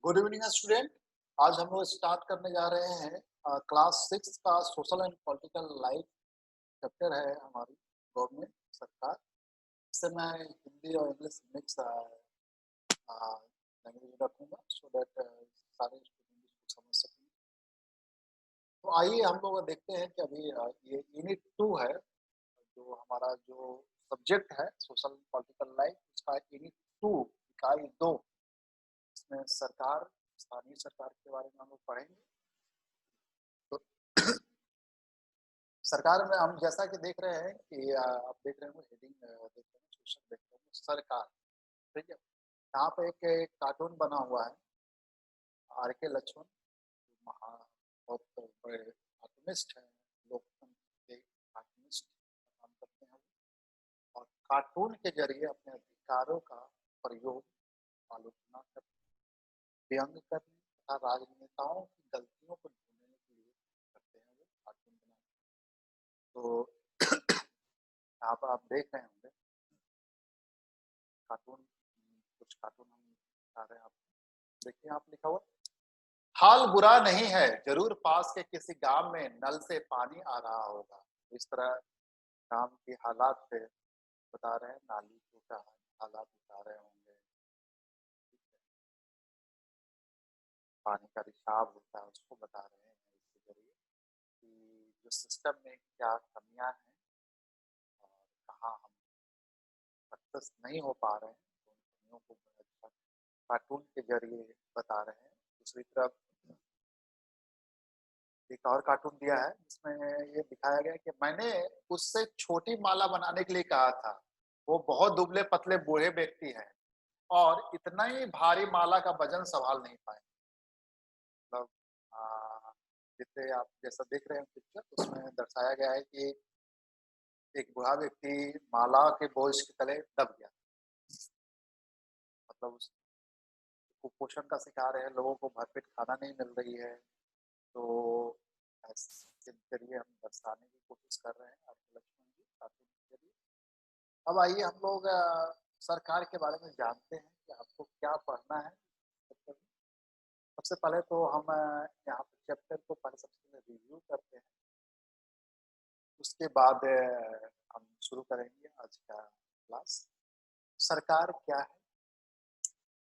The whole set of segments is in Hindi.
Good evening student. आज हम लोग स्टार्ट करने जा रहे हैं क्लास 6 का social and political life chapter है हमारी गवर्नमेंट सरकार। इससे मैं हिंदी और इंग्लिश मिक्स लैंग्वेज रखूंगा सो दैट सारे स्टूडेंट इसको समझ सकें। तो आइए हम लोग देखते हैं कि अभी ये यूनिट 2 है, जो हमारा जो सब्जेक्ट है सोशल पॉलिटिकल लाइफ, उसका यूनिट 2 इकाई 2। इसमें सरकार, स्थानीय सरकार के बारे में हम लोग पढ़ेंगे। तो सरकार में हम जैसा कि देख रहे हैं कि आप देख रहे होंगे हेडिंग, देख रहे हैं शीर्षक देख रहे होंगे सरकार। ठीक है, यहाँ पे एक कार्टून बना हुआ है। आर के लक्ष्मण महा बहुत बड़े कार्टूनिस्ट हैं, लोकतंत्र के कार्टूनिस्ट काम करते हैं और कार्टून के जरिए अपने अधिकारों का प्रयोग, आलोचना करने, व्यंग करने तथा राजनेताओं की गलतियों को ढूंढने के लिए करते हैं वो कार्टून बनाते। तो यहाँ पर आप देख रहे होंगे कार्टून, कुछ कार्टून हम दिखा रहे हैं आपको। देखिए आप लिखा हुआ, हाल बुरा नहीं है, जरूर पास के किसी गांव में नल से पानी आ रहा होगा। इस तरह गांव के हालात से बता रहे हैं, नाली टूटा है, हालात बता रहे होंगे। पानी का रिसाव होता है उसको बता रहे हैं इसके जरिए कि जो सिस्टम में क्या कमियां हैं और कहाँ हम सक्सेस नहीं हो पा रहे हैं, तो उन कमियों को अच्छा कार्टून के जरिए बता रहे हैं। दूसरी तरफ एक और कार्टून दिया है जिसमें ये दिखाया गया है कि मैंने उससे छोटी माला बनाने के लिए कहा था। वो बहुत दुबले पतले बूढ़े व्यक्ति हैं और इतना ही भारी माला का वजन संभाल नहीं पाए। मतलब जिससे आप जैसा देख रहे हैं पिक्चर, उसमें दर्शाया गया है कि एक बूढ़ा व्यक्ति माला के बोझ के तले दब गया। मतलब उस कुपोषण का शिकार है, लोगों को भरपेट खाना नहीं मिल रही है। तो ऐसे जरिए हम दर्शाने की कोशिश कर रहे हैं आपके लक्ष्मण जी कार्टून के जरिए। अब आइए हम लोग सरकार के बारे में जानते हैं कि आपको क्या पढ़ना है चैप्टर में। सबसे पहले तो हम यहाँ पर चैप्टर को पहले सबसे पहले रिव्यू करते हैं, उसके बाद हम शुरू करेंगे आज का क्लास। सरकार क्या है,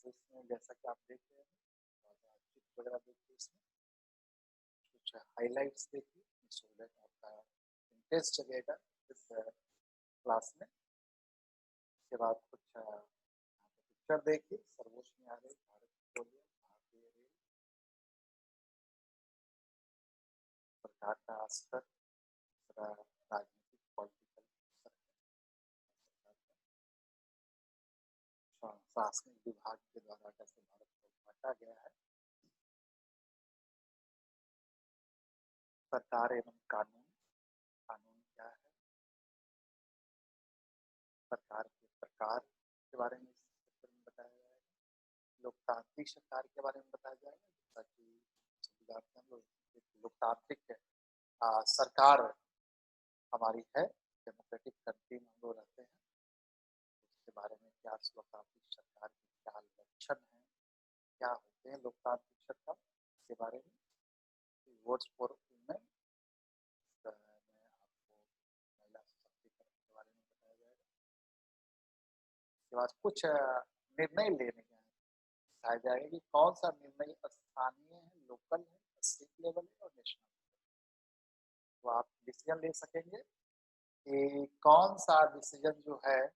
तो इसमें जैसा कि आप देख रहे हैं चित्र वगैरह देखिए, इसमें कुछ हाईलाइट्स देखिए, सो दैट आपका इंटरेस्ट जगेगा इस क्लास में। उसके बाद कुछ पिक्चर देखिए, सर्वोच्च न्यायालय भारत पेट्रोलियम, भारतीय रेल, सरकार का स्तर, राजनीतिक पॉलिटिकल प्रशासनिक विभाग के द्वारा कैसे भारत को बांटा गया है, सरकार एवं कानून, कानून क्या है, सरकार के प्रकार के बारे में इस चैप्टर में बताया जाएगा, लोकतांत्रिक सरकार के बारे में बताया जाएगा, जैसा कि सभी जानते हैं लोग लोकतांत्रिक सरकार हमारी है, डेमोक्रेटिक कंट्री में हम लोग रहते हैं। उसके बारे में क्या लोकतांत्रिक सरकार के क्या लक्षण हैं, क्या होते हैं लोकतांत्रिक सरकार, इसके बारे में वोट्स फॉर वुमेन में आपको महिला सशक्तिकरण के बारे में बताया जाएगा। उसके बाद कुछ निर्णय लेने के बताया जाएगा कि कौन सा निर्णय स्थानीय है, लोकल है, स्टेट लेवल है और नेशनल लेवल। तो आप डिसीजन ले सकेंगे कि कौन सा डिसीजन जो है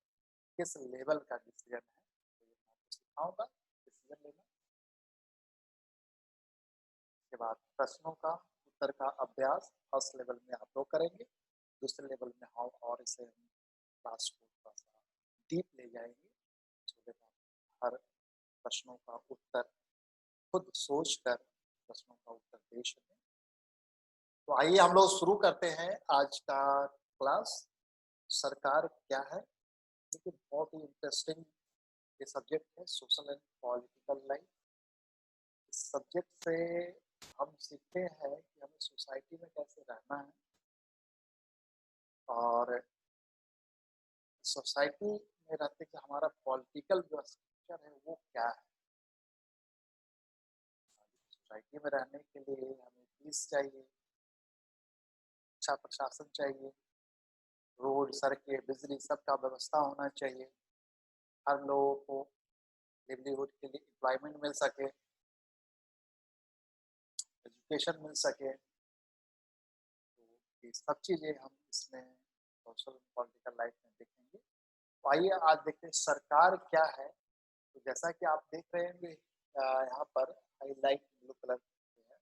किस लेवल का डिसीजन है। तो ये मैं आपको सिखाऊंगा डिसीजन लेना। उसके बाद प्रश्नों का उत्तर का अभ्यास फर्स्ट लेवल में आप लोग करेंगे, दूसरे लेवल में हम और इसे हम क्लास को थोड़ा सा डीप ले जाएंगे, so that आप हर प्रश्नों का उत्तर खुद सोच कर प्रश्नों का उत्तर दे सकें। तो आइए हम लोग शुरू करते हैं आज का क्लास। सरकार क्या है, देखिए बहुत ही इंटरेस्टिंग ये सब्जेक्ट है, सोशल एंड पॉलिटिकल लाइफ। इस सब्जेक्ट से हम सीखते हैं कि हमें सोसाइटी में कैसे रहना है और सोसाइटी में रहते कि हमारा पॉलिटिकल जो स्ट्रक्चर है वो क्या है। सोसाइटी में रहने के लिए हमें पीस चाहिए, अच्छा प्रशासन चाहिए, रोड, सड़कें, बिजली सबका व्यवस्था होना चाहिए। हर लोगों को लिवलीहुड के लिए एम्प्लॉयमेंट मिल सके, एजुकेशन मिल सके। तो ये सब चीज़ें हम इसमें सोशल पॉलिटिकल लाइफ में देखेंगे। तो आइए आज देखते हैं सरकार क्या है। तो जैसा कि आप देख रहे होंगे यहाँ पर हाईलाइट ब्लू कलर से है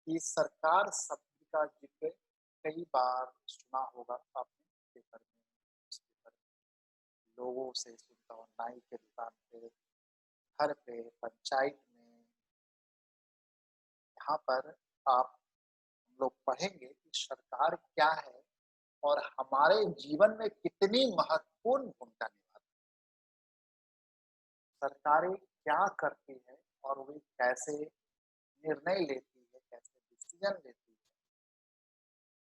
कि सरकार शब्द का जिक्र कई बार सुना होगा आपने पेपर में, न्यूज़पेपर में, लोगों से सुनता हो, नाई के दुकान पे, घर पे, पंचायत में। यहाँ पर आप हम लोग पढ़ेंगे कि सरकार क्या है और हमारे जीवन में कितनी महत्वपूर्ण भूमिका निभाती है। सरकारें क्या करती है और वे कैसे निर्णय लेती है, कैसे डिसीजन लेती है।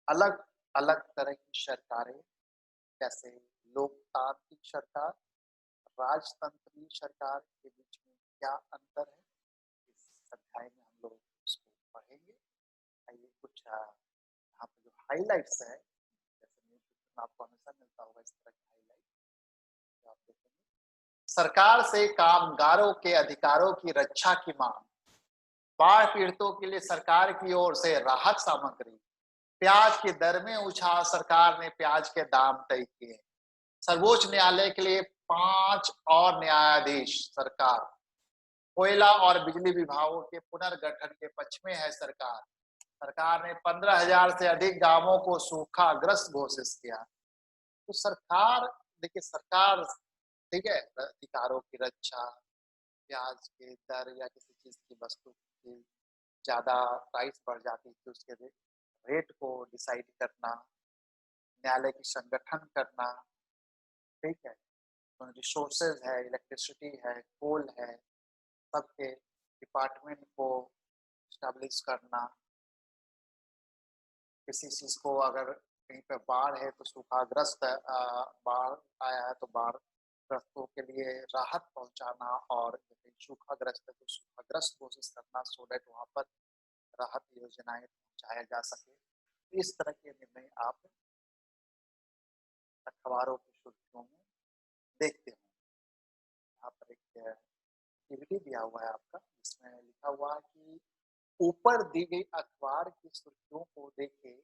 अलग अलग तरह की सरकारें, जैसे लोकतांत्रिक सरकार, राजतंत्रीय सरकार के बीच में क्या अंतर है, इस अध्याय में हम लोग इसको पढ़ेंगे। आइए कुछ यहाँ पे जो हाईलाइट्स है, जैसे न्यूज़पेपर में आपको हमेशा मिलता होगा इस तरह की हाईलाइट, जो आप देखेंगे। सरकार से कामगारों के अधिकारों की रक्षा की मांग, बाढ़ पीड़ितों के लिए सरकार की ओर से राहत सामग्री, प्याज की दर में उछाल, सरकार ने प्याज के दाम तय किए, सर्वोच्च न्यायालय के लिए 5 और न्यायाधीश, सरकार कोयला और बिजली विभागों के पुनर्गठन के पक्ष में है सरकार। सरकार ने 15,000 से अधिक गांवों को सूखाग्रस्त घोषित किया। तो सरकार, देखिए सरकार, ठीक है, अधिकारों की रक्षा, प्याज के दर या किसी चीज की वस्तु की ज्यादा प्राइस बढ़ जाती थी उसके रेट को डिसाइड करना, न्यायालय की संगठन करना, ठीक है, रिसोर्सेज है, इलेक्ट्रिसिटी है, कोल है, सबके डिपार्टमेंट को स्टैब्लिश करना। किसी चीज को अगर कहीं पे बाढ़ है तो सूखाग्रस्त बाढ़ आया है तो बाढ़ ग्रस्तों के लिए राहत पहुंचाना, और कहीं सूखाग्रस्त है तो सूखाग्रस्त कोशिश करना, सो दैट वहां पर राहत योजनाएं पहुंचाया जा सके। इस तरह के निर्णय आप अखबारों की सुर्खियों में देखते हो। यहाँ पर एक एक्टिविटी दिया हुआ है आपका, जिसमें लिखा हुआ है कि ऊपर दी गई अखबार की सुर्खियों को देखे,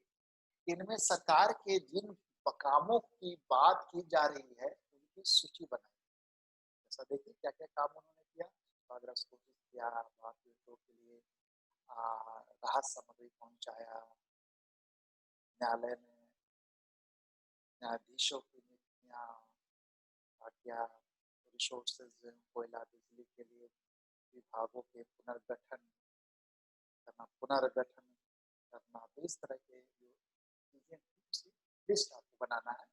इनमें सरकार के जिन कामों की बात की जा रही है उनकी सूची बनाई। जैसा देखिए क्या क्या काम उन्होंने किया, सूखाग्रस्त घोषित किया, बाढ़ पीड़ितों के लिए राहत सामग्री पहुंचाया, न्यायालय में न्यायाधीशों की नियुक्तियां किया, रिसोर्सेज कोयला बिजली के लिए विभागों के पुनर्गठन करना। तो इस तरह के जो चीजें उसकी लिस्ट आपको बनाना है।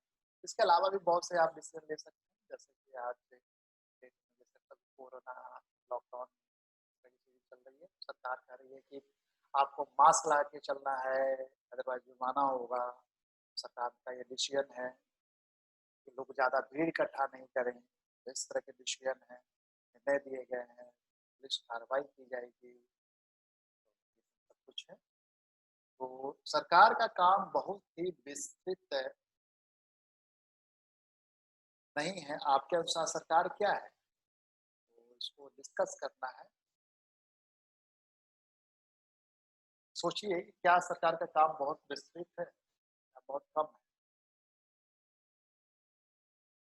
इसके अलावा भी बहुत से आप डिसीजन ले सकते हैं, जैसे कि आज के डेट में जैसे कभी कोरोना लॉकडाउन चल रही है, सरकार कह रही है कि आपको मास्क लगा के चलना है, अदरवाइज जुर्माना होगा। सरकार का ये डिसीजन है कि लोग ज्यादा भीड़ इकट्ठा नहीं करें। तो इस तरह के डिसीजन है, निर्णय दिए गए हैं, पुलिस कार्रवाई की जाएगी, सब कुछ है। तो सरकार का काम बहुत ही विस्तृत नहीं है। आपके अनुसार सरकार क्या है, तो इसको डिस्कस करना है। सोचिए क्या सरकार का काम बहुत विस्तृत है या बहुत कम है।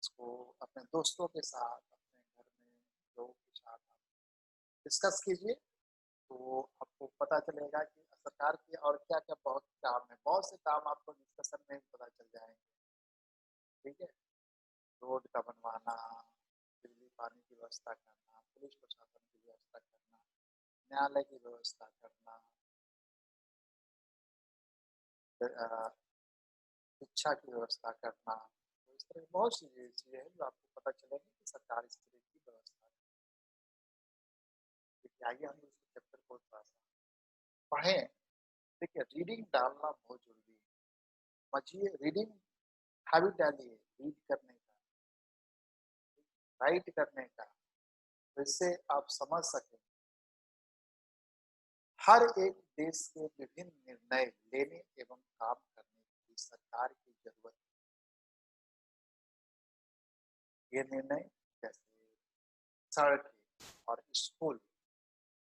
इसको अपने दोस्तों के साथ, अपने घर में लोगों के साथ डिस्कस कीजिए, तो आपको पता चलेगा कि सरकार की और क्या क्या बहुत काम है। बहुत से काम आपको डिस्कशन में ही पता चल जाएंगे, ठीक है। रोड का बनवाना, बिजली पानी की व्यवस्था करना, पुलिस प्रशासन की व्यवस्था करना, न्यायालय की व्यवस्था करना, शिक्षा की व्यवस्था करना। तो इस तरह की बहुत सी चीजें हैं जो आपको पता चलेगी कि सरकार इस तरह की व्यवस्था। देखिए आइए हम इस चैप्टर को थोड़ा सा पढ़ें। देखिए रीडिंग डालना बहुत जरूरी है। समझिए, रीडिंग हैबिट डालिए, रीड करने का, राइट करने का, तो इससे आप समझ सकें हर एक देश के विभिन्न निर्णय लेने एवं काम करने की सरकार की जरूरत है। ये निर्णय जैसे सड़क और स्कूल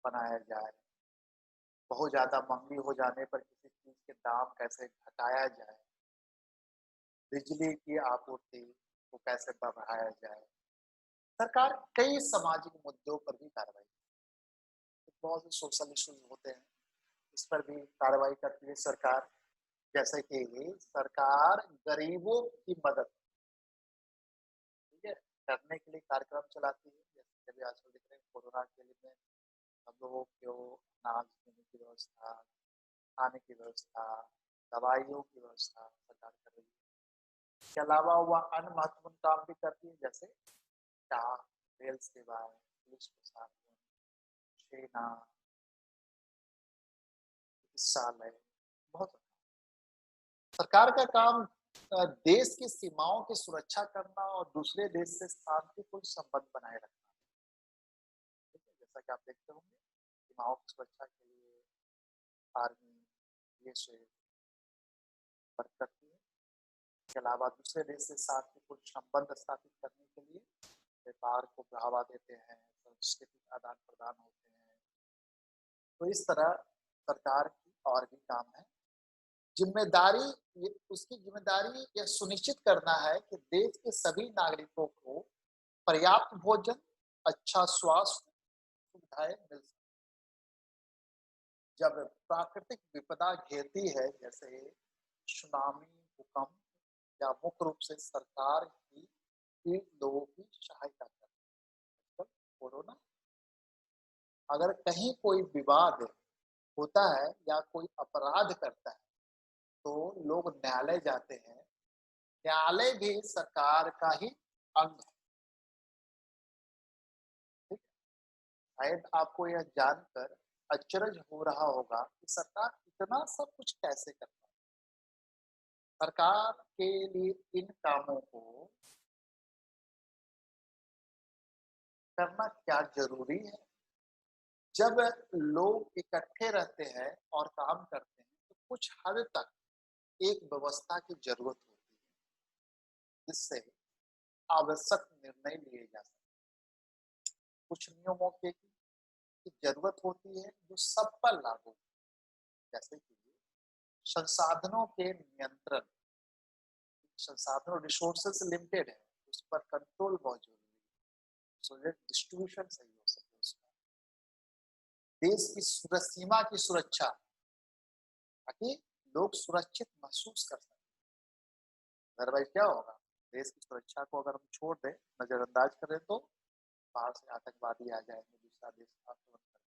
बनाया जाए, बहुत ज्यादा महंगी हो जाने पर किसी चीज के दाम कैसे घटाया जाए, बिजली की आपूर्ति को कैसे बढ़ाया जाए। सरकार कई सामाजिक मुद्दों पर भी कार्रवाई, बहुत से सोशल इश्यूज होते हैं, इस पर भी कार्रवाई करती है सरकार। जैसे कि सरकार गरीबों की मदद, ठीक है, करने के लिए कार्यक्रम चलाती है। जैसे अभी आजकल देख रहे हैं कोरोना के लिए में हम लोगों को अनाज देने की व्यवस्था, खाने की व्यवस्था, दवाइयों की व्यवस्था सरकार कर रही है। इसके अलावा वह अन्य महत्वपूर्ण काम भी करती है, जैसे डाक, रेल सेवाएं, पुलिस प्रशासन, सेना, चिकित्सालय, बहुत सरकार का काम देश की सीमाओं की सुरक्षा करना और दूसरे देश से शांतिपूर्ण संबंध बनाए रखना। ठीक है, जैसा कि आप देखते होंगे सीमाओं की सुरक्षा के लिए आर्मी ये से वर्क करती है। इसके अलावा दूसरे देश से शांतिपूर्ण संबंध स्थापित करने के लिए व्यापार को बढ़ावा देते हैं, सांस्कृतिक आदान प्रदान होते हैं। तो इस तरह सरकार की और भी काम है। जिम्मेदारी, उसकी जिम्मेदारी यह सुनिश्चित करना है कि देश के सभी नागरिकों को पर्याप्त भोजन, अच्छा स्वास्थ्य सुविधाएं मिल सके। जब प्राकृतिक विपदा घेरती है, जैसे सुनामी, भूकंप, या मुख्य रूप से सरकार की पीड़ित लोगों की सहायता करना। कोरोना, अगर कहीं कोई विवाद होता है या कोई अपराध करता है तो लोग न्यायालय जाते हैं। न्यायालय भी सरकार का ही अंग है। ठीक है? शायद आपको यह जानकर अचरज हो रहा होगा कि सरकार इतना सब कुछ कैसे करता है। सरकार के लिए इन कामों को करना क्या जरूरी है। जब लोग इकट्ठे रहते हैं और काम करते हैं तो कुछ हद तक एक व्यवस्था की जरूरत होती है, जिससे आवश्यक निर्णय लिए जा सके। कुछ नियमों की जरूरत होती है जो सब पर लागू हो। जैसे कि संसाधनों के नियंत्रण, संसाधनों रिसोर्सेस लिमिटेड है, उस पर कंट्रोल बहुत जरूरी है, सो डिस्ट्रीब्यूशन सही हो सके उसका। देश की सीमा की सुरक्षा, ताकि लोग सुरक्षित महसूस कर सकें। अदरवाइज क्या होगा, देश की सुरक्षा को अगर हम छोड़ दें, नजरअंदाज करें, तो बाहर से आतंकवादी आ जाएंगे, दूसरा देश आक्रमण करके।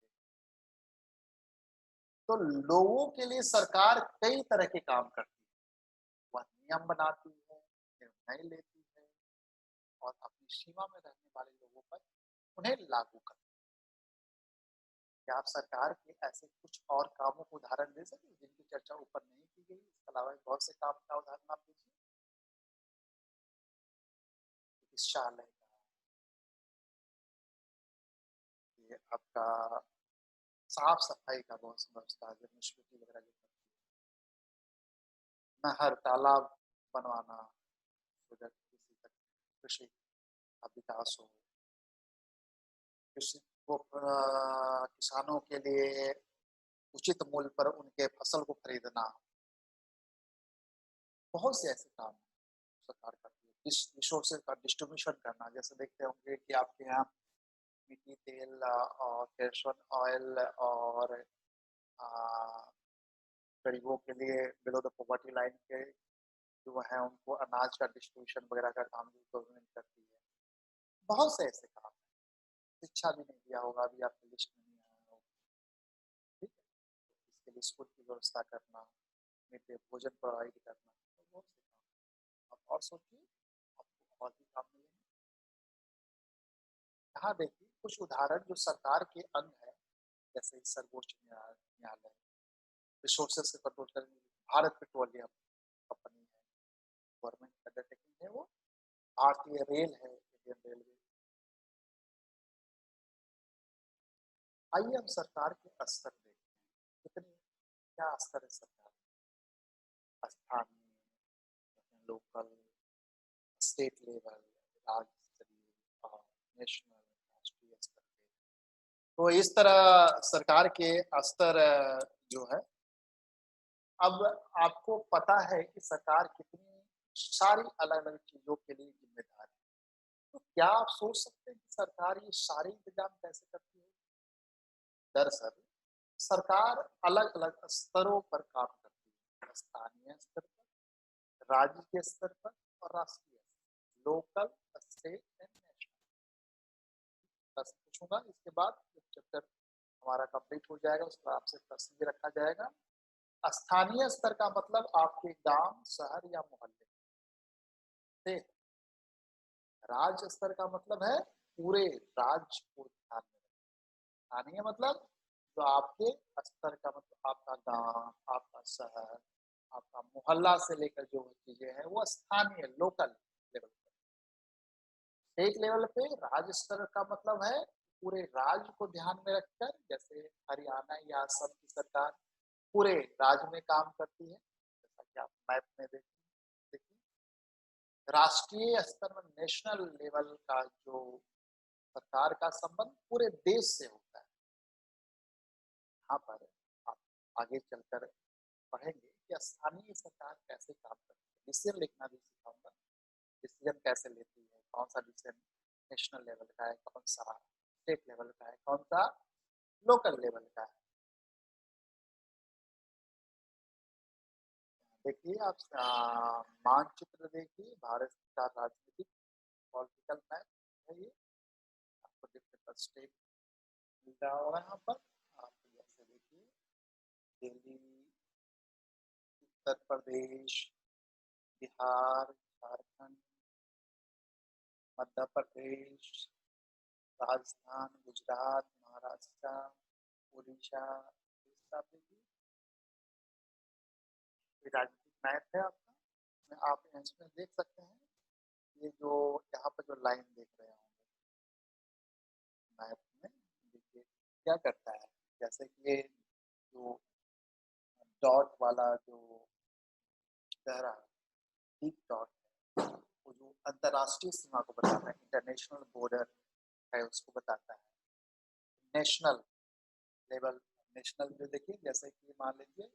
तो लोगों के लिए सरकार कई तरह के काम करती है। वह नियम बनाती है, निर्णय लेती है और अपनी सीमा में रहने वाले लोगों पर उन्हें लागू करती है। क्या आप सरकार के ऐसे कुछ और कामों को उदाहरण दे सकते हैं जिनकी चर्चा ऊपर नहीं की गई? इसके अलावा बहुत से काम का उदाहरण आप दीजिए। चिकित्सालय का, ये आपका साफ सफाई का बहुत व्यवस्था है, म्यूनिसिपैलिटी वगैरह जो करती है, नहर तालाब बनवाना, किसी तक कृषि का विकास हो, कृषि को किसानों के लिए उचित मूल्य पर उनके फसल को खरीदना, बहुत से ऐसे काम सरकार करती है। इस रिसोर्सेज का डिस्ट्रीब्यूशन करना, जैसे देखते होंगे कि आपके यहाँ मिट्टी तेल और केरोसिन ऑयल और गरीबों के लिए बिलो द पॉवर्टी लाइन के जो है उनको अनाज का डिस्ट्रीब्यूशन वगैरह का काम भी गवर्नमेंट करती है। बहुत से ऐसे काम है। शिक्षा भी नहीं दिया होगा, अभी आपकी लिस्ट में नहीं आया होगा। ठीक है, तो इसके लिए स्कूल की व्यवस्था करना, मिड डे भोजन प्रोवाइड करना, तो बहुत से काम। आप और सोचिए, आपको और भी काम मिलेंगे। यहाँ देखिए कुछ उदाहरण जो सरकार के अंग है, जैसे सर्वोच्च न्यायालय, रिसोर्सेज से कंट्रोल करेंगे। भारत पेट्रोलियम कंपनी है, गवर्नमेंट अंडरटेकिंग है वो। भारतीय रेल है, इंडियन रेलवे। आइए हम सरकार के स्तर देखते हैं। कितनी क्या स्तर है सरकार, स्थानीय, लोकल, स्टेट लेवल, राज्य स्तरीय और नेशनल, राष्ट्रीय स्तर पे। तो इस तरह सरकार के स्तर जो है, अब आपको पता है कि सरकार कितनी सारी अलग-अलग चीज़ों के लिए ज़िम्मेदार है। तो क्या आप सोच सकते हैं कि सरकार ये सारे इंतज़ाम कैसे करती है? दरअसल सरकार अलग-अलग स्तरों पर काम करती है। स्थानीय स्तर पर, राज्य के स्तर पर और राष्ट्रीय स्तर, लोकल, स्टेट एंड नेशनल। प्रश्न पूछूंगा, इसके बाद जब चैप्टर हमारा कंप्लीट हो जाएगा उस पर आपसे प्रश्न भी रखा जाएगा। स्थानीय स्तर का मतलब आपके गांव, शहर या मोहल्ले से। राज्य स्तर का मतलब है पूरे राज्य को ध्यान में रखना। स्थानीय मतलब जो आपके स्तर का मतलब आपका गांव, आपका शहर, आपका मोहल्ला से लेकर जो चीजें हैं वो स्थानीय लोकल लेवल पर। स्टेट लेवल पे राज्य स्तर का मतलब है पूरे राज्य को ध्यान में रखकर, जैसे हरियाणा या असम की सरकार पूरे राज्य में काम करती है, जैसा कि आप मैप में देखिए। राष्ट्रीय स्तर में नेशनल लेवल का जो सरकार का संबंध पूरे देश से होता है। यहाँ पर आप आगे चलकर पढ़ेंगे कि स्थानीय सरकार कैसे काम करती है। डिसीजन लिखना भी सिखाऊंगा, डिसीजन कैसे लेती है, कौन सा डिसीजन नेशनल लेवल का है, कौन सा स्टेट लेवल का है, कौन सा लोकल लेवल का है। देखिए आप मानचित्र देखिए, भारत का राजनीतिक पॉलिटिकल मैप है ये। आपको डिफरेंट स्टेट मिल रहा होगा यहाँ पर। आप जैसे देखिए दिल्ली, उत्तर प्रदेश, बिहार, झारखंड, मध्य प्रदेश, राजस्थान, गुजरात, महाराष्ट्र, उड़ीसा, ये राजनीतिक मैप है आपका। आप इसमें देख सकते हैं, ये जो यहाँ पर जो लाइन देख रहे होंगे मैप में, देखिए क्या करता है। जैसे कि ये जो डॉट वाला जो कह रहा है, डीप डॉट है, वो जो अंतर्राष्ट्रीय सीमा को बताता है, इंटरनेशनल बॉर्डर है उसको बताता है। नेशनल लेवल, नेशनल जो देखिए जैसे कि मान लीजिए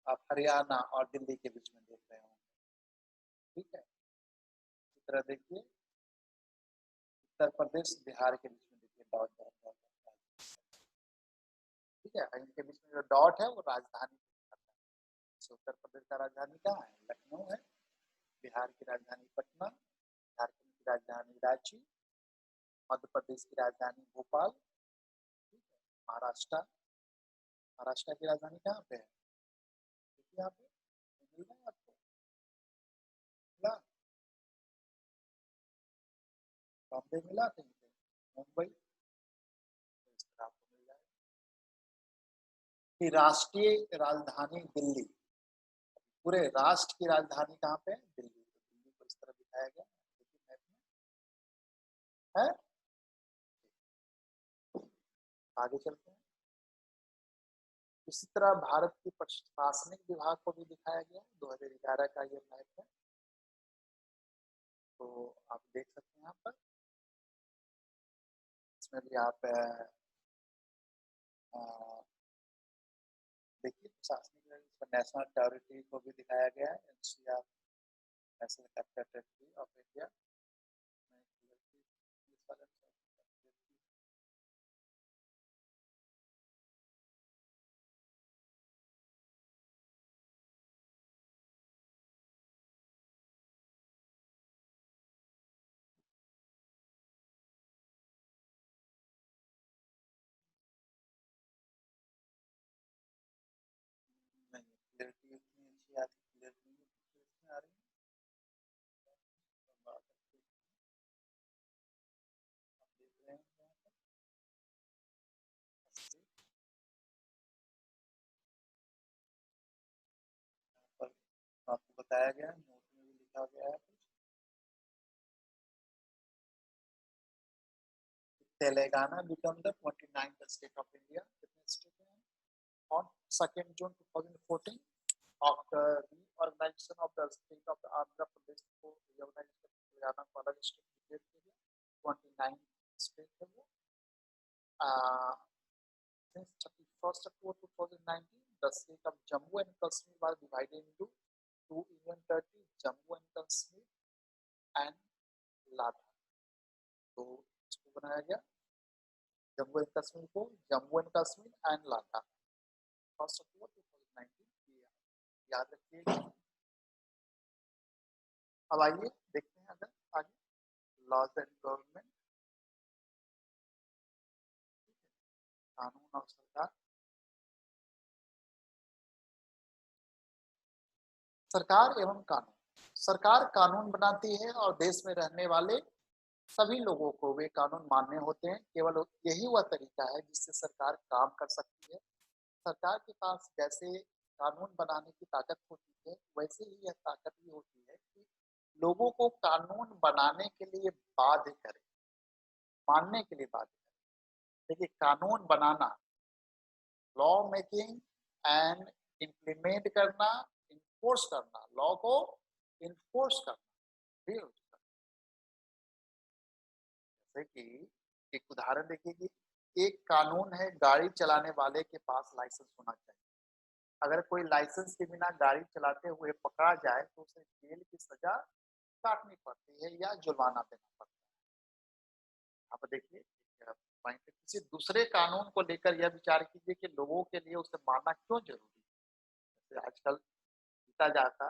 आप हरियाणा और दिल्ली के बीच में देख रहे होंगे, ठीक है। इस तरह देखिए उत्तर प्रदेश बिहार के बीच में देखिए डॉट डॉट डॉट डॉट, ठीक है। इनके बीच में जो डॉट है वो राजधानी बताता है। जैसे उत्तर प्रदेश का राजधानी कहाँ है, लखनऊ है। बिहार की राजधानी पटना, झारखंड की राजधानी रांची, मध्य प्रदेश की राजधानी भोपाल, ठीक है। महाराष्ट्र, महाराष्ट्र की राजधानी कहाँ पे है, देखिए यहाँ पे मिल रहा है आपको, मिला, बॉम्बे मिला कहीं पे, मुंबई, तो इस तरह आपको मिल जाएगा। राष्ट्रीय राजधानी दिल्ली, पूरे राष्ट्र की राजधानी कहाँ पे है, दिल्ली। तो दिल्ली को इस तरह दिखाया गया मैप में है। आगे चलते हैं। इसी तरह भारत की प्रशासनिक विभाग को भी दिखाया गया, 2011 का ये मैप है। तो आप देख सकते हैं यहाँ पर, इसमें भी आप देखिए प्रशासनिक नेशनल टेरिटरी को भी दिखाया गया है, NCR, national capital territory of India. नहीं, क्लियरिटी इतनी अच्छी आती, क्लियरिटी इसमें आ रही है। आप देख रहे हैं पर आपको बताया गया है, नोट में भी लिखा गया है। Telangana become the 29th state of India. कितने स्टेट हैं, on 2nd June 2014 after reorganization of the state of the Andhra Pradesh को reorganization हरियाणा को अलग स्टेट डिक्लेयर किया गया 29 स्टेट है वो since 31st October 2019 the state of Jammu and Kashmir was divided into two union territories Jammu and Kashmir and Ladakh तो इसको बनाया गया जम्मू एंड कश्मीर को जम्मू एंड कश्मीर एंड लद्दाख 1 अक्टूबर 2019 याद रखिएगा। अब आइए देखते हैं अगर आगे लॉज एंड गवर्नमेंट कानून और सरकार। सरकार एवं कानून। सरकार कानून बनाती है और देश में रहने वाले सभी लोगों को वे कानून मानने होते हैं। केवल यही वह तरीका है जिससे सरकार काम कर सकती है। सरकार के पास जैसे कानून बनाने की ताकत होती है वैसे ही यह ताकत भी होती है कि लोगों को कानून बनाने के लिए बाध्य करे, मानने के लिए बाध्य करे। देखिए कानून बनाना, लॉ मेकिंग एंड इम्प्लीमेंट करना, इन्फोर्स करना, लॉ को इन्फोर्स करना। जैसे कि एक उदाहरण देखिए कि एक कानून है गाड़ी चलाने वाले के पास लाइसेंस होना चाहिए। अगर कोई लाइसेंस के बिना गाड़ी चलाते हुए पकड़ा जाए तो उसे जेल की सजा काटनी पड़ती है या जुर्माना देना पड़ता है। आप देखिए किसी दूसरे कानून को लेकर यह विचार कीजिए कि लोगों के लिए उसे मानना क्यों जरूरी है। जैसे आजकल जीता जाता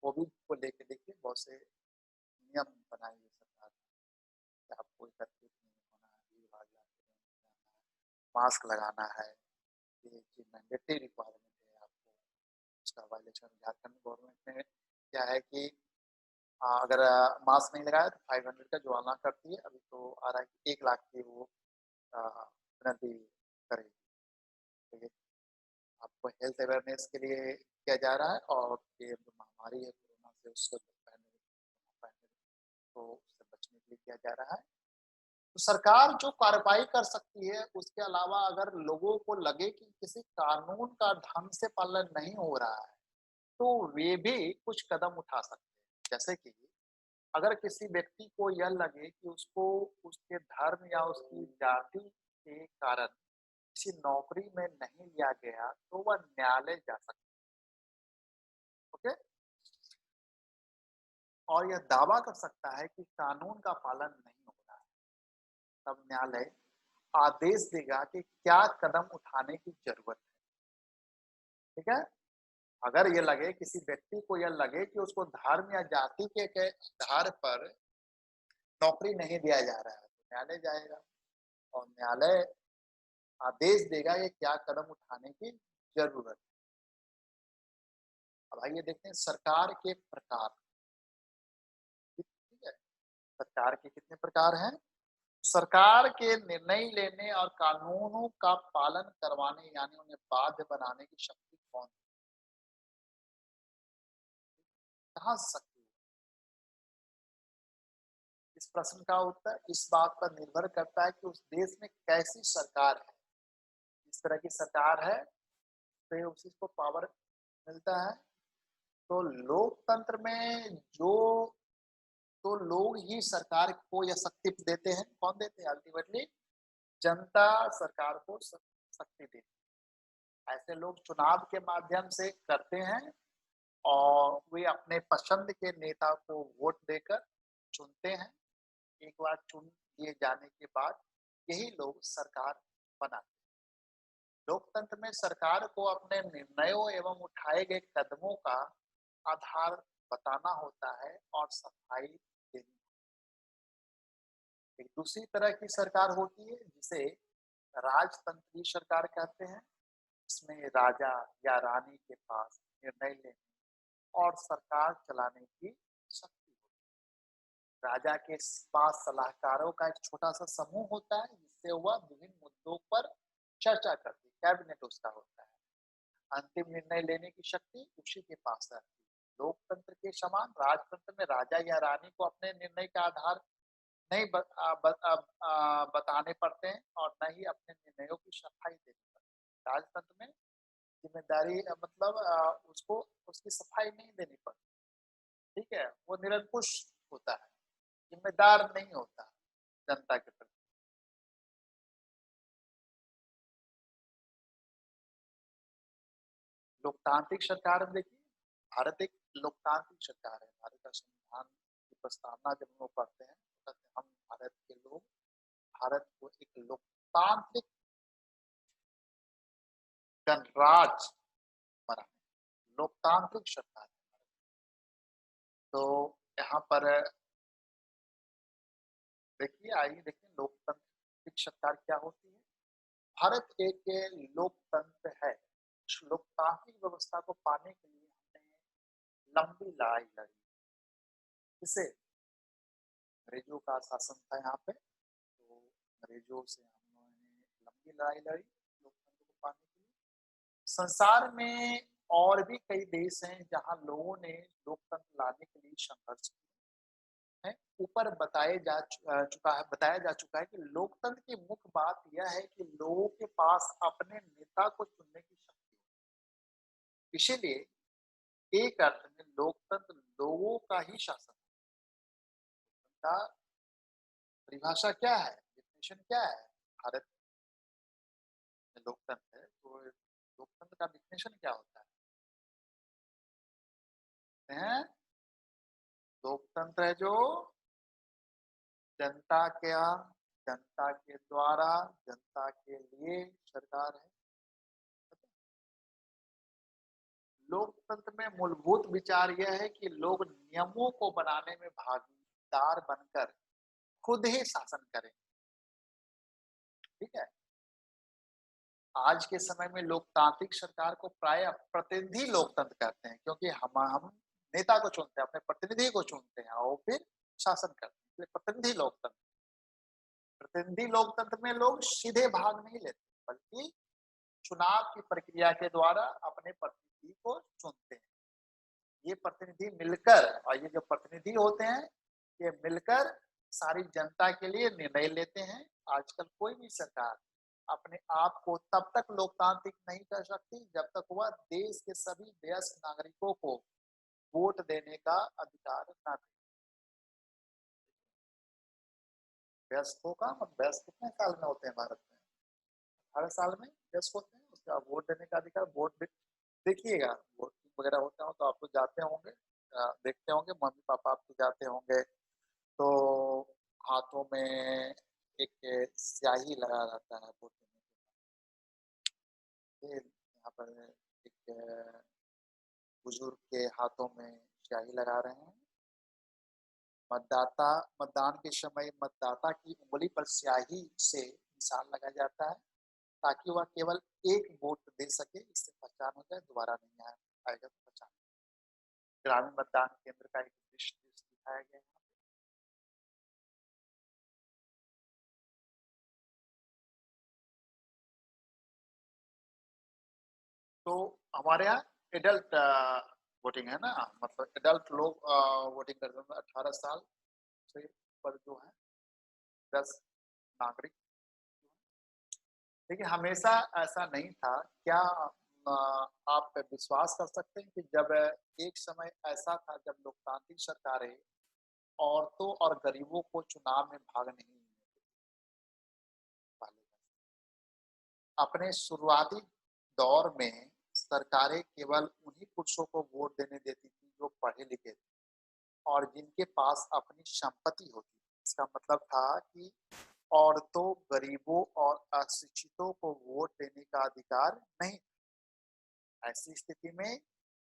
कोविड को लेकर देखिए बहुत से नियम बनाए हुए सरकार ने, आपको एकत्रित नहीं होना है, भीड़ भाड़ मास्क लगाना है, ये चीज मैंडेटरी रिक्वायरमेंट है आपको। उसका वायलेशन झारखंड गवर्नमेंट में क्या है कि अगर मास्क नहीं लगाया तो 500 का जुर्माना करती है। अभी तो आ रहा है कि 1 लाख की वो पेनल्टी करेगी। ठीक है, आपको हेल्थ अवेयरनेस के लिए किया जा रहा है और ये जो महामारी है कोरोना से उससे तो उससे बचने के लिए किया जा रहा है। तो सरकार जो कार्रवाई कर सकती है उसके अलावा अगर लोगों को लगे कि किसी कानून का ढंग से पालन नहीं हो रहा है तो वे भी कुछ कदम उठा सकते हैं। जैसे कि अगर किसी व्यक्ति को यह लगे कि उसको उसके धर्म या उसकी जाति के कारण किसी नौकरी में नहीं लिया गया तो वह न्यायालय जा सकता है। ओके, और यह दावा कर सकता है कि कानून का पालन नहीं हो रहा है। तब न्यायालय आदेश देगा कि क्या कदम उठाने की जरूरत है। ठीक है, अगर ये लगे किसी व्यक्ति को यह लगे कि उसको धर्म या जाति के आधार पर नौकरी नहीं दिया जा रहा है तो न्यायालय जाएगा और न्यायालय आदेश देगा कि क्या कदम उठाने की जरूरत है। अब आइए देखते हैं सरकार के प्रकार। ठीक है, सरकार के कितने प्रकार हैं। सरकार के निर्णय लेने और कानूनों का पालन करवाने यानी उन्हें बाध्य बनाने की शक्ति कौन है, कहाँ से शक्ति है? इस प्रश्न का उत्तर इस बात पर निर्भर करता है कि उस देश में कैसी सरकार है। इस तरह की सरकार है तो उसी को पावर मिलता है। तो लोकतंत्र में जो तो लोग ही सरकार को यह शक्ति देते हैं। कौन देते हैं? अल्टीमेटली जनता सरकार को शक्ति देती है। ऐसे लोग चुनाव के माध्यम से करते हैं और वे अपने पसंद के नेता को वोट देकर चुनते हैं। एक बार चुन दिए जाने के बाद यही लोग सरकार बनाते हैं। लोकतंत्र में सरकार को अपने निर्णयों एवं उठाए गए कदमों का आधार बताना होता है और सफाई देनी। एक दूसरी तरह की सरकार होती है जिसे राजतंत्रीय सरकार कहते हैं। इसमें राजा या रानी के पास निर्णय लेने और सरकार चलाने की शक्ति होती है। राजा के पास सलाहकारों का एक छोटा सा समूह होता है जिससे वह विभिन्न मुद्दों पर चर्चा करती है। कैबिनेट उसका होता है। अंतिम निर्णय लेने की शक्ति उसी के पास रहती है। लोकतंत्र के समान राजतंत्र में राजा या रानी को अपने निर्णय का आधार नहीं बताने पड़ते हैं और न ही अपने निर्णयों की सफाई देनी पड़ती है। राजतंत्र में जिम्मेदारी मतलब उसको उसकी सफाई नहीं देनी पड़ती, ठीक है, वो निरंकुश होता है, जिम्मेदार नहीं होता जनता के प्रति। लोकतांत्रिक सरकार में देखिए, भारत एक लोकतांत्रिक सरकार है। भारत का संविधान की प्रस्तावना जब हम लोग पढ़ते हैं तो कहते हैं हम भारत के लोग भारत को एक लोकतांत्रिक गणराज्य बनाए, लोकतांत्रिक सरकार। तो यहाँ पर देखिए, आइए देखिए लोकतांत्रिक सरकार क्या होती है। भारत एक लोकतंत्र है। इस लोकतांत्रिक व्यवस्था को पाने के लिए हमने लंबी लड़ाई लड़ी। जिसे अंग्रेजों का शासन था यहाँ पे, तो अंग्रेजों से हम लोगों ने लंबी लड़ाई लड़ी लोकतंत्र को पाने के लिए। संसार में और भी कई देश हैं जहाँ लोगों ने लोकतंत्र लाने के लिए संघर्ष किया है। ऊपर बताया जा चुका है कि लोकतंत्र की मुख्य बात यह है कि लोगों के पास अपने नेता को चुनने की शक्ति है। इसीलिए एक अर्थ में लोकतंत्र लोगों का ही शासन का परिभाषा क्या है, डेफिनेशन क्या है। भारत में लोकतंत्र है, तो लोकतंत्र का डेफिनेशन क्या होता है? लोकतंत्र है जो जनता जनता के द्वारा जनता के लिए सरकार है। लोकतंत्र में मूलभूत विचार यह है कि लोग नियमों को बनाने में भागीदार बनकर खुद ही शासन करें, ठीक है। आज के समय में लोकतांत्रिक सरकार को प्राय प्रतिनिधि लोकतंत्र कहते हैं, क्योंकि हम नेता को चुनते हैं, अपने प्रतिनिधि को चुनते हैं और फिर शासन करते हैं, इसलिए प्रतिनिधि लोकतंत्र में लोग सीधे भाग नहीं लेते, बल्कि चुनाव की प्रक्रिया के द्वारा अपने प्रतिनिधि को चुनते हैं। ये प्रतिनिधि मिलकर, और ये जो प्रतिनिधि होते हैं ये मिलकर सारी जनता के लिए निर्णय लेते हैं। आजकल कोई भी सरकार अपने आप को तब तक लोकतांत्रिक नहीं कर सकती जब तक वह देश के सभी वयस्क नागरिकों को वोट देने का अधिकार न दे। वयस्कों का वयस्क कितने साल में होते हैं भारत में? 18 साल में वयस्क होते हैं, उसका वोट देने का अधिकार। वोट देखिएगा, वोटिंग वगैरह होता हो तो आप तो जाते होंगे, देखते होंगे, मम्मी पापा आपके जाते होंगे, तो हाथों में एक स्याही लगा रहता है वोट देने के। यहाँ पर एक बुजुर्ग के हाथों में स्याही लगा रहे हैं। मतदाता मतदान के समय मतदाता की उंगली पर स्याही से निशान लगाया जाता है ताकि वह केवल एक वोट दे सके, इससे पहचान हो जाए, दोबारा नहीं आएगा तो पहचान। ग्रामीण मतदान केंद्र का एक दृश्य दिखाया गया है। तो हमारे यहाँ एडल्ट वोटिंग है ना, मतलब एडल्ट लोग वोटिंग करते हैं 18 साल से ऊपर जो है 10 नागरिक। देखिए, हमेशा ऐसा नहीं था क्या? आप विश्वास कर सकते हैं कि जब एक समय ऐसा था जब लोकतांत्रिक सरकारें औरतों और गरीबों को चुनाव में भाग नहीं लेने वाले। अपने शुरुआती दौर में सरकारें केवल उन्हीं पुरुषों को वोट देने देती थी जो पढ़े लिखे थे और जिनके पास अपनी संपत्ति होती थी। इसका मतलब था कि औरतों, गरीबों और अशिक्षितों को वोट देने का अधिकार नहीं। ऐसी स्थिति में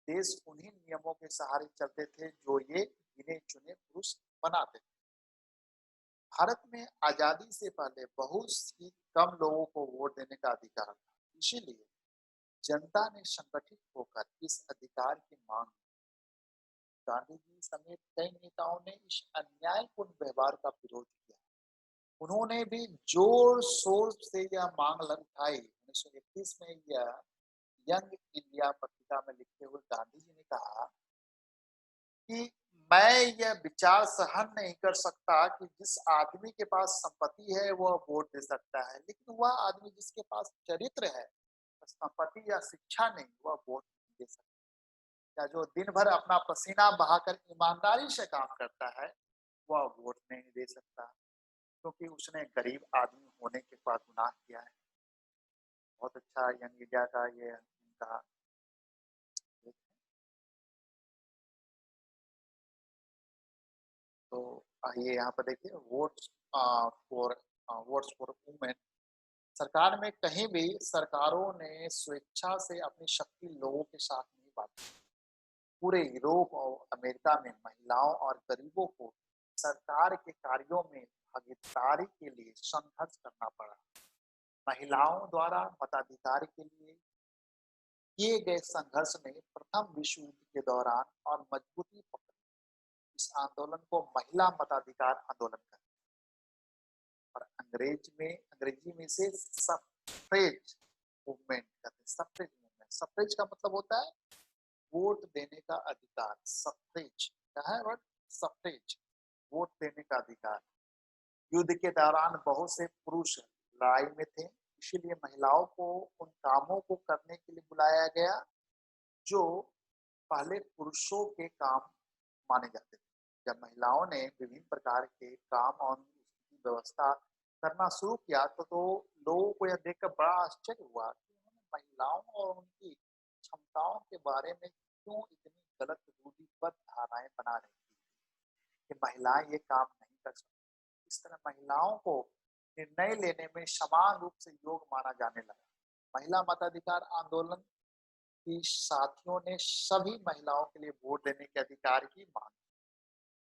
देश उन्हीं नियमों के सहारे चलते थे जो ये गिने चुने पुरुष बनाते थे। भारत में आजादी से पहले बहुत ही कम लोगों को वोट देने का अधिकार था, इसीलिए जनता ने संगठित होकर इस अधिकार की मांग की। गांधी जी समेत कई नेताओं ने इस अन्यायपूर्ण व्यवहार का विरोध किया। उन्होंने भी जोर शोर से यह मांग उठाई। 1931 में यह यंग इंडिया पत्रिका में लिखते हुए गांधी जी ने कहा कि मैं यह विचार सहन नहीं कर सकता कि जिस आदमी के पास संपत्ति है वह वोट दे सकता है, लेकिन वह आदमी जिसके पास चरित्र है, संपत्ति या शिक्षा नहीं, वह वोट नहीं दे सकता। या जो दिन भर अपना पसीना बहाकर ईमानदारी से काम करता है, वह वोट नहीं दे सकता, क्योंकि उसने गरीब आदमी होने के बाद गुनाह किया है। बहुत अच्छा यंग इंडिया का ये उनका तो ये यहाँ पर देखिए फॉर वोट्स फॉर वुमेन। सरकार में कहीं भी सरकारों ने स्वेच्छा से अपनी शक्ति लोगों के साथ नहीं बांटी। पूरे यूरोप और अमेरिका में महिलाओं और गरीबों को सरकार के कार्यों में भागीदारी के लिए संघर्ष करना पड़ा। महिलाओं द्वारा मताधिकार के लिए किए गए संघर्ष ने प्रथम विश्व युद्ध के दौरान और मजबूती पकड़ी। इस आंदोलन को महिला मताधिकार आंदोलन कहते हैं और अंग्रेजी में इसे सफ्रेज मूवमेंट कहते हैं। सफ्रेज मूवमेंट, सफ्रेज का मतलब होता है वोट देने का अधिकार। सफ्रेज क्या है वर्ड? सफ्रेज, वोट देने का अधिकार। युद्ध के दौरान बहुत से पुरुष लड़ाई में थे, इसीलिए महिलाओं को उन कामों को करने के लिए बुलाया गया जो पहले पुरुषों के काम माने जाते थे। जब महिलाओं ने विभिन्न प्रकार के काम और उसकी व्यवस्था करना शुरू किया तो लोगों को यह देखकर बड़ा आश्चर्य हुआ कि उन्होंने महिलाओं और उनकी क्षमताओं के बारे में क्यों इतनी गलत रूढ़िबद्ध धारणाएं बना रही थी कि महिलाएं ये काम नहीं कर सकती। इस तरह महिलाओं को निर्णय लेने में समान रूप से योग माना जाने लगा। महिला मताधिकार आंदोलन की साथियों ने सभी महिलाओं के लिए वोट देने के अधिकार की मांग,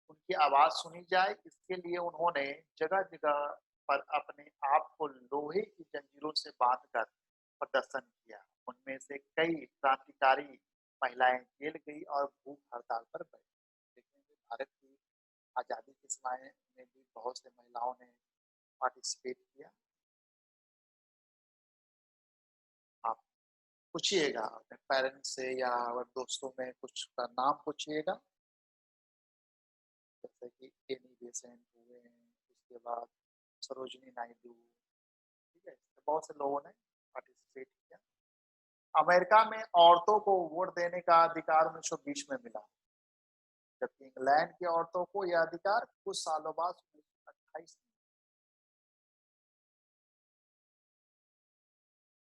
उनकी आवाज सुनी जाए, इसके लिए उन्होंने जगह जगह पर अपने आप को लोहे की जंजीरों से बांधकर प्रदर्शन किया। उनमें से कई क्रांतिकारी महिलाएं जेल गई और भूख हड़ताल पर बैठी। लेकिन भारत की आजादी के समय में भी बहुत से महिलाओं ने पार्टिसिपेट किया। आप पूछिएगा अपने पेरेंट्स से या दोस्तों में कुछ का नाम पूछिएगा, जैसे कि एनी बेसेंट हुए, उसके बाद सरोजनी नायडू, ठीक है, तो बहुत से लोगों ने पार्टिसिपेट किया। अमेरिका में औरतों को वोट देने का अधिकार 1920 में मिला, जबकि इंग्लैंड की औरतों को यह अधिकार कुछ सालों बाद 1928 में।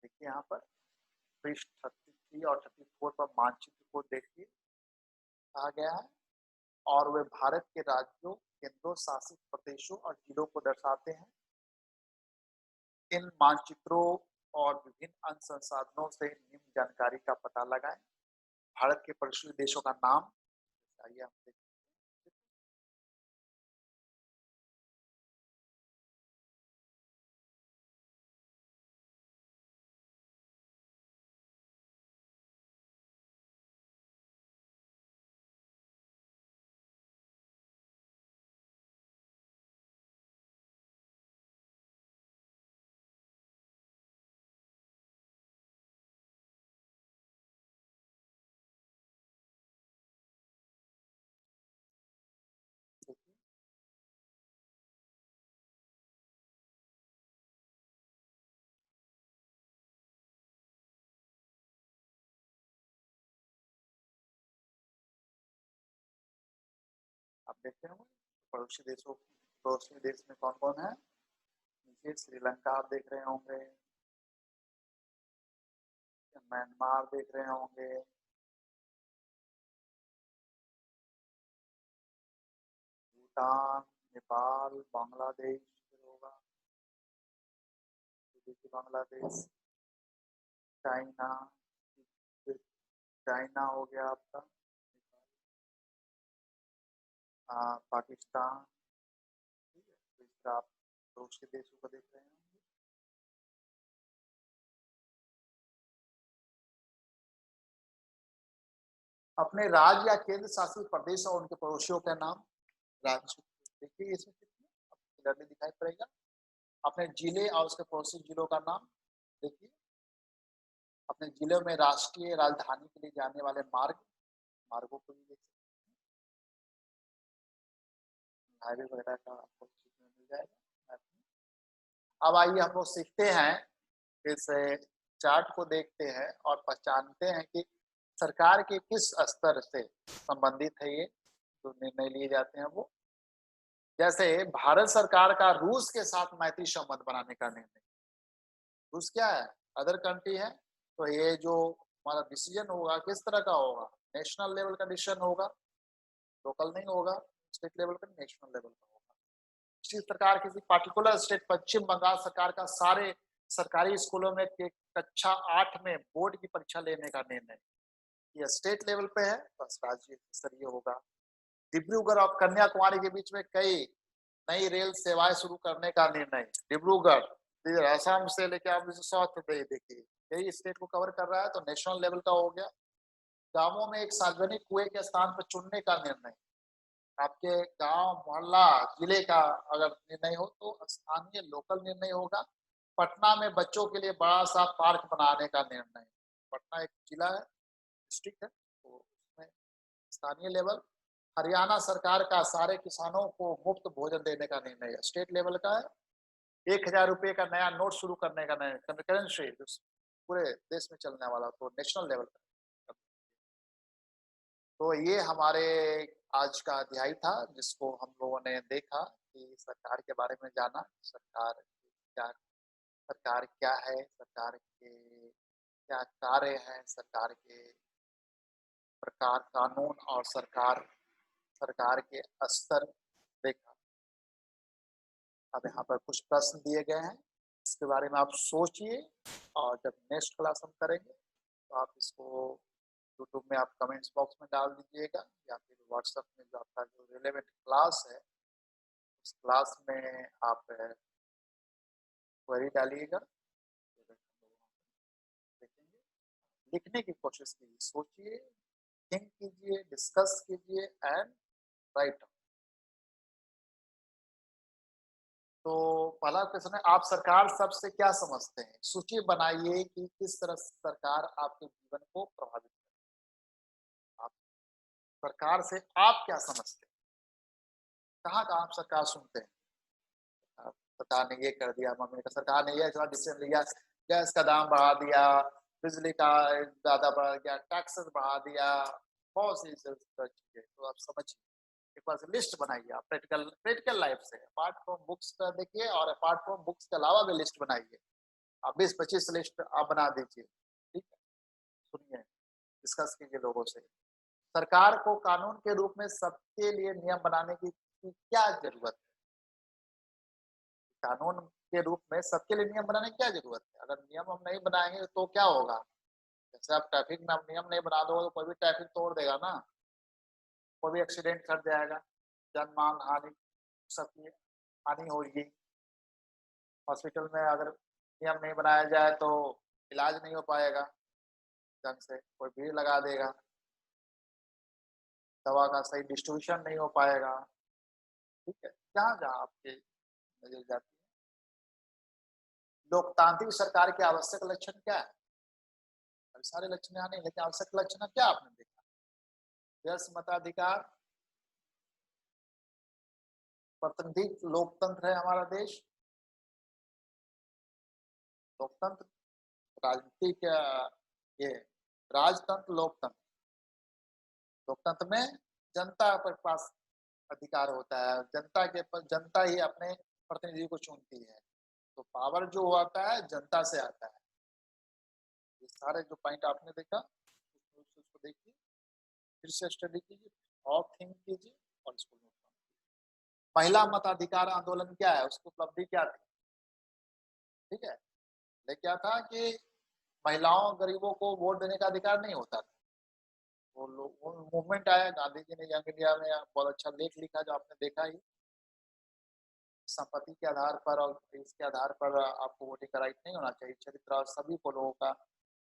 देखिए यहाँ पर पृष्ठ 33 और 34 पर मानचित्र को देखिए, कहा गया है और वे भारत के राज्यों, केंद्र शासित प्रदेशों और जिलों को दर्शाते हैं। इन मानचित्रों और विभिन्न अन्य संसाधनों से निम्न जानकारी का पता लगाएं। भारत के पड़ोसी देशों का नाम, आइए हम देखते हैं। आप देखते होंगे पड़ोसी देश में कौन कौन है। नीचे श्रीलंका आप देख रहे होंगे, म्यांमार देख रहे होंगे, भूटान, नेपाल, बांग्लादेश होगा, बांग्लादेश, चाइना, चाइना हो गया आपका, पाकिस्तान, ठीक है। तो इस तरह आप पड़ोसी देशों को देख रहे हैं। अपने राज्य या केंद्र शासित प्रदेश और उनके पड़ोसियों का नाम। राज्य देखिए इसमें कितने क्लियरली दिखाई पड़ेगा। अपने जिले और उसके पड़ोसी जिलों का नाम देखिए। अपने जिले में राष्ट्रीय राजधानी के लिए जाने वाले मार्गों को भी देख सकते हैं। हाईवे वगैरह का आपको मिल जाएगा। अब आइए हम लोग सीखते हैं, जैसे चार्ट को देखते हैं और पहचानते हैं कि सरकार के किस स्तर से संबंधित है ये जो निर्णय लिए जाते हैं वो। जैसे भारत सरकार का रूस के साथ मैत्री संबंध बनाने का निर्णय। रूस क्या है? अदर कंट्री है। तो ये जो हमारा डिसीजन होगा किस तरह का होगा? नेशनल लेवल का डिसीजन होगा, लोकल नहीं होगा, स्टेट लेवल का, नेशनल लेवल का होगा। इसी प्रकार किसी पर्टिकुलर स्टेट, पश्चिम बंगाल सरकार का सारे सरकारी स्कूलों में कक्षा 8 में बोर्ड की परीक्षा लेने का निर्णय, ये स्टेट लेवल पे है, बस राज्य स्तरीय होगा। डिब्रूगढ़ और कन्याकुमारी के बीच में कई नई रेल सेवाएं शुरू करने का निर्णय। डिब्रूगढ़ असम से लेकर आप साउथ देखिए, कई स्टेट को कवर कर रहा है, तो नेशनल लेवल का हो गया। गांवों में एक सार्वजनिक कुएं के स्थान पर चुनने का निर्णय। आपके गांव, मोहल्ला, जिले का अगर निर्णय हो तो स्थानीय लोकल निर्णय होगा। पटना में बच्चों के लिए बड़ा सा पार्क बनाने का निर्णय। पटना एक जिला है, डिस्ट्रिक्ट है, तो उसमें स्थानीय लेवल। हरियाणा सरकार का सारे किसानों को मुफ्त भोजन देने का निर्णय है, स्टेट लेवल का है। 1000 रुपये का नया नोट शुरू करने का निर्णय, करेंसी पूरे देश में चलने वाला, तो नेशनल लेवल का। तो ये हमारे आज का अध्याय था जिसको हम लोगों ने देखा कि सरकार के बारे में जाना, सरकार क्या है, सरकार के क्या कार्य हैं, सरकार के प्रकार, कानून और सरकार के स्तर देखा। अब यहाँ पर कुछ प्रश्न दिए गए हैं, इसके बारे में आप सोचिए, और जब नेक्स्ट क्लास हम करेंगे तो आप इसको यूट्यूब में आप कमेंट्स बॉक्स में डाल दीजिएगा, या फिर व्हाट्सएप में जो आपका जो रिलेवेंट क्लास है उस क्लास में आप क्वेरी डालिएगा, देखेंगे। लिखने की कोशिश कीजिए, सोचिए, थिंक कीजिए, डिस्कस कीजिए एंड राइट। तो पहला क्वेश्चन है, आप सरकार शब्द से क्या समझते हैं? सूची बनाइए कि किस तरह सरकार आपके जीवन को प्रभावित करे। आप सरकार से आप क्या समझते हैं? कहाँ कहाँ आप सरकार सुनते हैं? सरकार ने ये कर दिया, मम्मी ने, सरकार ने ये डिसीजन लिया, गैस का दाम बढ़ा दिया, बिजली का ज्यादा बढ़ गया, टैक्सेस बढ़ा दिया, बहुत सी चीजें। तो आप समझिए, एक बार लिस्ट बनाइए, आप प्रैक्टिकल प्रैक्टिकल लाइफ से, अपार्ट फ्रॉम बुक्स का देखिए, और अपार्ट फ्रॉम बुक्स के अलावा भी लिस्ट बनाइए। आप 20-25 लिस्ट आप बना दीजिए, ठीक है? सुनिए, डिस्कस कीजिए लोगों से। सरकार को कानून के रूप में सबके लिए नियम बनाने की क्या जरूरत है? कानून के रूप में सबके लिए नियम बनाने की क्या जरूरत है? अगर नियम हम नहीं बनाएंगे तो क्या होगा? जैसे आप ट्रैफिक में नियम नहीं बना दो तो कोई भी ट्रैफिक तोड़ देगा ना, कोई भी एक्सीडेंट कर जाएगा, जान मान हानि, सबकी हानि होगी। हॉस्पिटल में अगर नियम नहीं बनाया जाए तो इलाज नहीं हो पाएगा ढंग से, कोई भीड़ लगा देगा, दवा का सही डिस्ट्रीब्यूशन नहीं हो पाएगा, ठीक है? जहाँ जहाँ आपकी नजर जाती है। लोकतांत्रिक सरकार के आवश्यक लक्षण क्या है? अभी सारे लक्षण यहाँ नहीं, लेकिन आवश्यक लक्षण क्या आपने देखा? यस, मताधिकार, प्रतिनिधि लोकतंत्र है हमारा देश। लोकतंत्र, राजनीतिक, ये राजतंत्र, लोकतंत्र। लोकतंत्र में जनता के पास अधिकार होता है, जनता ही अपने प्रतिनिधि को चुनती है, तो पावर जो आता है जनता से आता है। ये सारे जो पॉइंट आपने देखा उसको देखिए, फिर से स्टडी कीजिए और थिंक कीजिए और इसको नोट कीजिए। महिला मताधिकार आंदोलन क्या है, उसकी उपलब्धि क्या थी? ठीक है, ले क्या था कि महिलाओं गरीबों को वोट देने का अधिकार नहीं होता था। वो लोग मूवमेंट आया, गांधी जी ने यंग इंडिया में बहुत अच्छा लेख लिखा जो आपने देखा ही, संपत्ति के आधार पर और इसके आधार पर आपको वोटिंग का राइट नहीं होना चाहिए, चरित्र और सभी को लोगों का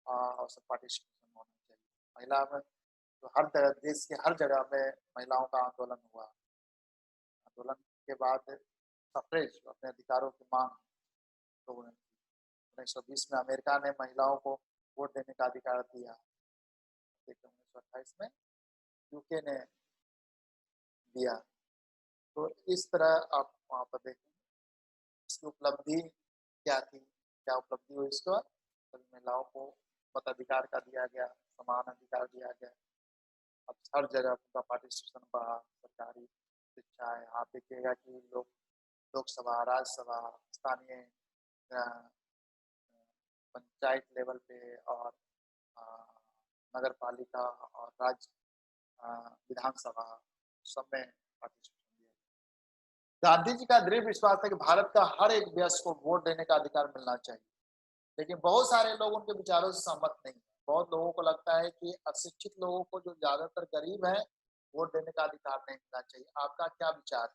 पार्टिसिपेशन होना चाहिए। महिला में तो हर जगह, देश के हर जगह में महिलाओं का आंदोलन हुआ। आंदोलन के बाद सफ्रेज, अपने अधिकारों की मांग लोगों ने, 1920 में अमेरिका ने महिलाओं को वोट देने का अधिकार दिया, 1928 में यूके ने दिया। तो इस तरह आप वहाँ पर देखेंगे इसकी उपलब्धि क्या थी, क्या उपलब्धि हुई इसको। सभी महिलाओं को मताधिकार का दिया गया, समान अधिकार दिया गया। अब हर जगह उनका पार्टिसिपेशन बढ़ा, सरकारी शिक्षा है। आप देखिएगा कि लोकसभा, राज्यसभा, स्थानीय अ, पंचायत लेवल पे और अ, नगर पालिका और राज्य विधानसभा सब में पार्टिसिपेशन दिया। गांधी जी का दृढ़ विश्वास है कि भारत का हर एक वयस्क को वोट देने का अधिकार मिलना चाहिए, लेकिन बहुत सारे लोग उनके विचारों से सहमत नहीं है। बहुत लोगों को लगता है कि अशिक्षित लोगों को, जो ज्यादातर गरीब है, वोट देने का अधिकार नहीं मिलना चाहिए। आपका क्या विचार है?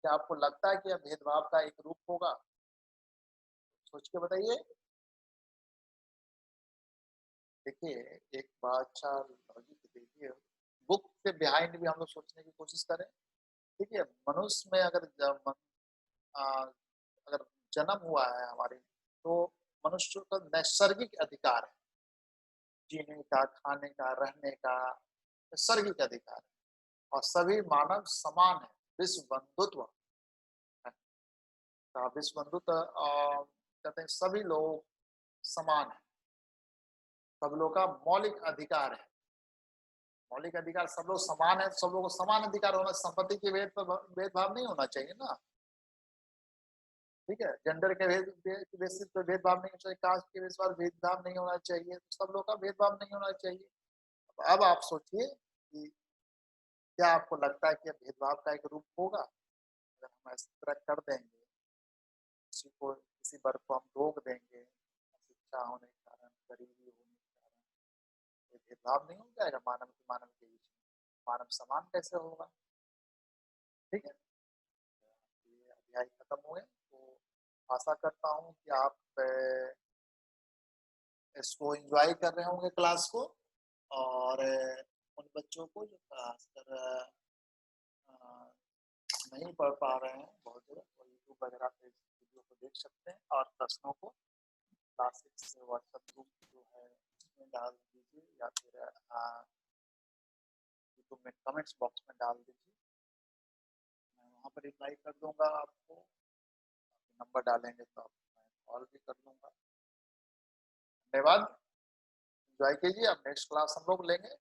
क्या आपको लगता है कि यह भेदभाव का एक रूप होगा? सोच के बताइए। देखिए, एक बड़ा अच्छा लॉजिक देखिए, बुक से बिहाइंड भी हम लोग सोचने की कोशिश करें। देखिए, मनुष्य में अ, अगर जन्म हुआ है हमारे, तो मनुष्य का नैसर्गिक अधिकार है जीने का, खाने का, रहने का, नैसर्गिक अधिकार है। और सभी मानव समान है। विश्व बंधुत्व है। विश्व बंधुत्व कहते हैं सभी लोग समान है, सब लोग का मौलिक अधिकार है। मौलिक अधिकार, सब लोग समान है, सब लोगों को समान अधिकार होना, संपत्ति के भेदभाव नहीं होना चाहिए ना। ठीक है, जेंडर के बेसिस पे भेदभाव नहीं होना चाहिए, कास्ट के बेसिस पर भेदभाव नहीं होना चाहिए, सब लोग का भेदभाव नहीं होना चाहिए। अब आप सोचिए कि क्या आपको लगता है कि यह भेदभाव का एक रूप होगा? अगर हम इस तरह कर देंगे, किसी को, किसी वर्ग को हम रोक देंगे शिक्षा होने के कारण, गरीबी होने के कारण, ये भेदभाव नहीं हो जाएगा मानव के बीच में? मानव समान कैसे होगा? ठीक है, ये अध्याय खत्म हुए। तो आशा करता हूँ कि आप इसको एंजॉय कर रहे होंगे क्लास को। और उन बच्चों को जो खासकर नहीं पढ़ पा रहे हैं बहुत जगह, तो यूट्यूब वगैरह पे इस वीडियो को देख सकते हैं, और प्रश्नों को क्लासेस व्हाट्सएप ग्रुप जो है उसमें डाल दीजिए, या फिर यूट्यूब में कमेंट्स बॉक्स में डाल दीजिए। मैं वहाँ पर रिप्लाई कर दूंगा आपको। नंबर डालेंगे तो आपको मैं कॉल भी कर लूँगा। धन्यवाद, एंजॉय कीजिए। अब नेक्स्ट क्लास हम लोग लेंगे।